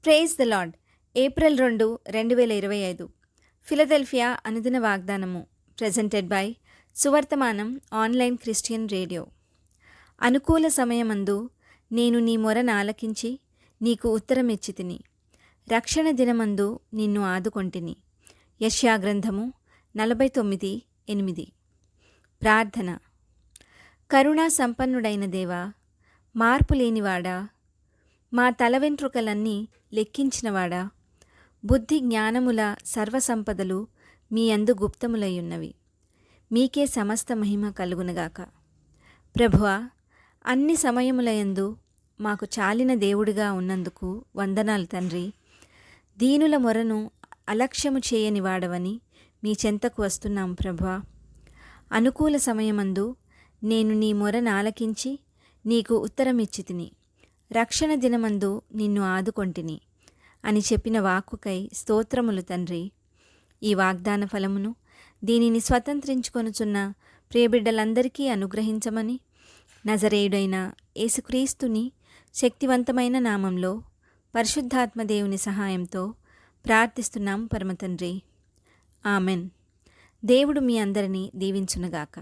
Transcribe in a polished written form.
Praise the lord. April 2, 2025 Philadelphia అనుదిన వాగ్దానము presented by సువర్తమానం ఆన్లైన్ క్రిస్టియన్ రేడియో. అనుకూల సమయమందు నేను నీ మొరను ఆలకించి నీకు ఉత్తరమిచ్చితిని. రక్షణ దినమందు నిన్ను ఆదుకొంటిని. యెషయా గ్రంథము 49:8. ప్రార్థన. కరుణా సంపన్నుడైన దేవా, మార్పులేనివాడా, మా తల వెంట్రుకలన్నీ లెక్కించినవాడా, బుద్ధి జ్ఞానముల సర్వసంపదలు మీ యందు గుప్తములయ్యున్నవి. మీకే సమస్త మహిమ కలుగునగాక. ప్రభువా, అన్ని సమయములయందు మాకు చాలిన దేవుడిగా ఉన్నందుకు వందనాలు తండ్రి. దీనుల మొరను అలక్ష్యము చేయని వాడవని మీ చెంతకు వస్తున్నాం ప్రభువా. అనుకూల సమయమందు నేను నీ మొరను ఆలకించి నీకు ఉత్తరమిచ్చితిని. రక్షణ దినమందు నిన్ను ఆదుకొంటిని అని చెప్పిన వాక్కుకై స్తోత్రములు తండ్రి. ఈ వాగ్దాన ఫలమును దీనిని స్వతంత్రించుకొనుచున్న ప్రియబిడ్డలందరికీ అనుగ్రహించమని నజరేయుడైన యేసుక్రీస్తుని శక్తివంతమైన నామంలో పరిశుద్ధాత్మదేవుని సహాయంతో ప్రార్థిస్తున్నాం పరమతండ్రి. ఆమెన్. దేవుడు మీ అందరినీ దీవించునుగాక.